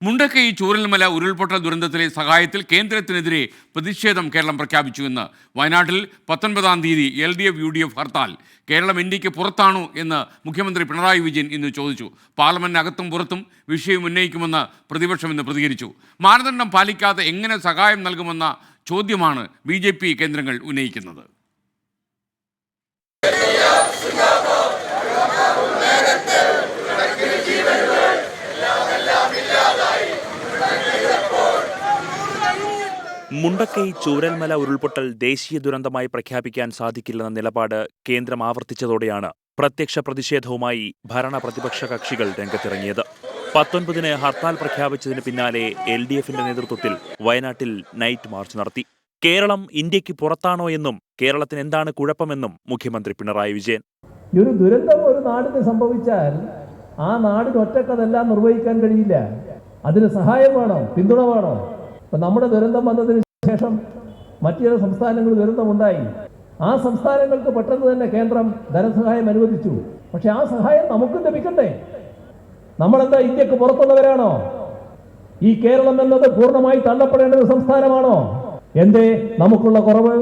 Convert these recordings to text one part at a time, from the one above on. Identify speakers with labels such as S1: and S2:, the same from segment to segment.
S1: മുണ്ടക്കൈ ചൂരൽമല ഉരുൾപൊട്ടൽ ദുരന്തത്തിലെ സഹായത്തിൽ കേന്ദ്രത്തിനെതിരെ പ്രതിഷേധം കേരളം പ്രഖ്യാപിച്ചുവെന്ന് വയനാട്ടിൽ 19-ാം തീയതി LDF UDF ഹർത്താൽ. കേരളം ഇന്ത്യക്ക് പുറത്താണോ എന്ന് മുഖ്യമന്ത്രി പിണറായി വിജയൻ ഇന്ന് ചോദിച്ചു. പാർലമെന്റിനകത്തും പുറത്തും വിഷയം ഉന്നയിക്കുമെന്ന് പ്രതിപക്ഷം ഇന്ന് പ്രതികരിച്ചു. മാനദണ്ഡം പാലിക്കാതെ എങ്ങനെ സഹായം നൽകുമെന്ന ചോദ്യമാണ് BJP കേന്ദ്രങ്ങൾ ഉന്നയിക്കുന്നത്.
S2: മുണ്ടക്കൈ ചൂരൽമല ഉരുൾപൊട്ടൽ ദേശീയ ദുരന്തമായി പ്രഖ്യാപിക്കാൻ സാധിക്കില്ലെന്ന നിലപാട് കേന്ദ്രം ആവർത്തിച്ചതോടെയാണ് പ്രത്യക്ഷ പ്രതിഷേധവുമായി ഭരണ പ്രതിപക്ഷ കക്ഷികൾ രംഗത്തിറങ്ങിയത്. 19-ന് ഹർത്താൽ പ്രഖ്യാപിച്ചതിന് പിന്നാലെ LDFന്റെ നേതൃത്വത്തിൽ വയനാട്ടിൽ നൈറ്റ് മാർച്ച് നടത്തി. കേരളം ഇന്ത്യക്ക് പുറത്താണോ എന്നും കേരളത്തിന് എന്താണ് കുഴപ്പമെന്നും മുഖ്യമന്ത്രി പിണറായി വിജയൻ.
S3: ഒരു ദുരന്തം ഒരു നാടിന് സംഭവിച്ചാൽ ആ നാടിന് ഒറ്റക്കതെല്ലാം നിർവഹിക്കാൻ കഴിയില്ല. അതിന് സഹായം വേണോ, പിന്തുണ വേണോ? ഇപ്പം നമ്മുടെ ദുരന്തം വന്നതിന് ശേഷം മറ്റു ചില സംസ്ഥാനങ്ങൾ ദുരന്തമുണ്ടായി. ആ സംസ്ഥാനങ്ങൾക്ക് പെട്ടെന്ന് തന്നെ കേന്ദ്രം ധനസഹായം അനുവദിച്ചു. പക്ഷെ ആ സഹായം നമുക്കും ലഭിക്കണ്ടേ? നമ്മളെന്താ ഇന്ത്യക്ക് പുറത്തുള്ളവരാണോ? ഈ കേരളം എന്നത് പൂർണ്ണമായി തള്ളപ്പെടേണ്ട ഒരു സംസ്ഥാനമാണോ? എന്തേ നമുക്കുള്ള കുറവ്?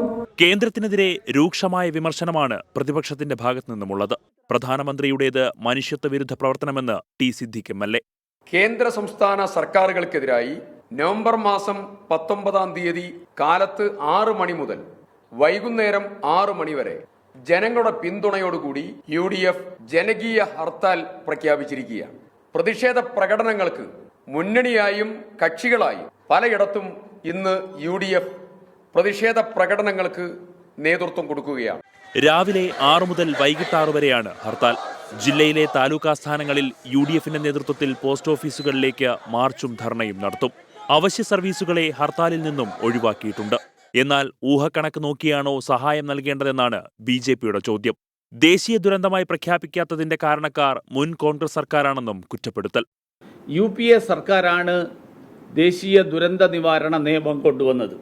S2: കേന്ദ്രത്തിനെതിരെ രൂക്ഷമായ വിമർശനമാണ് പ്രതിപക്ഷത്തിന്റെ ഭാഗത്തു നിന്നുമുള്ളത്. പ്രധാനമന്ത്രിയുടേത് മനുഷ്യത്വ വിരുദ്ധ പ്രവർത്തനമെന്ന് T. സിദ്ദിഖ് MLA.
S4: കേന്ദ്ര സംസ്ഥാന സർക്കാരുകൾക്കെതിരായി നവംബർ മാസം 19-ാം തീയതി കാലത്ത് 6 മണി മുതൽ വൈകുന്നേരം 6 മണി വരെ ജനങ്ങളുടെ പിന്തുണയോടുകൂടി UDF ജനകീയ ഹർത്താൽ പ്രഖ്യാപിച്ചിരിക്കുകയാണ്. പ്രതിഷേധ പ്രകടനങ്ങൾക്ക് മുന്നണിയായും കക്ഷികളായും പലയിടത്തും ഇന്ന് UDF പ്രതിഷേധ പ്രകടനങ്ങൾക്ക് നേതൃത്വം കൊടുക്കുകയാണ്.
S2: രാവിലെ 6 മുതൽ വൈകിട്ട് 6 വരെയാണ് ഹർത്താൽ. ജില്ലയിലെ താലൂക്ക് ആസ്ഥാനങ്ങളിൽ UDFന്റെ നേതൃത്വത്തിൽ പോസ്റ്റ് ഓഫീസുകളിലേക്ക് മാർച്ചും ധർണയും നടത്തും. അവശ്യ സർവീസുകളെ ഹർത്താലിൽ നിന്നും ഒഴിവാക്കിയിട്ടുണ്ട്. എന്നാൽ ഊഹക്കണക്ക് നോക്കിയാണോ സഹായം നൽകേണ്ടതെന്നാണ് BJPയുടെ ചോദ്യം. ദേശീയ ദുരന്തമായി പ്രഖ്യാപിക്കാത്തതിന്റെ കാരണക്കാർ മുൻ കോൺഗ്രസ് സർക്കാരാണെന്നും കുറ്റപ്പെടുത്തൽ.
S5: UPA സർക്കാരാണ് ദേശീയ ദുരന്ത നിവാരണ നിയമം കൊണ്ടുവന്നത്.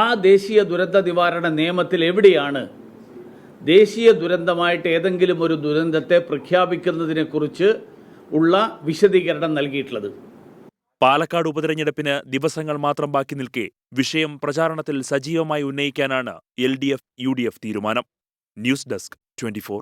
S5: ആ ദേശീയ ദുരന്ത നിവാരണ നിയമത്തിൽ എവിടെയാണ് ദേശീയ ദുരന്തമായിട്ട് ഏതെങ്കിലും ഒരു ദുരന്തത്തെ പ്രഖ്യാപിക്കുന്നതിനെക്കുറിച്ച് ഉള്ള വിശദീകരണം നൽകിയിട്ടുള്ളത്?
S2: പാലക്കാട് ഉപതെരഞ്ഞെടുപ്പിന് ദിവസങ്ങൾ മാത്രം ബാക്കി നിൽക്കെ വിഷയം പ്രചാരണത്തിൽ സജീവമായി ഉന്നയിക്കാനാണ് LDF UDF തീരുമാനം. News desk 24.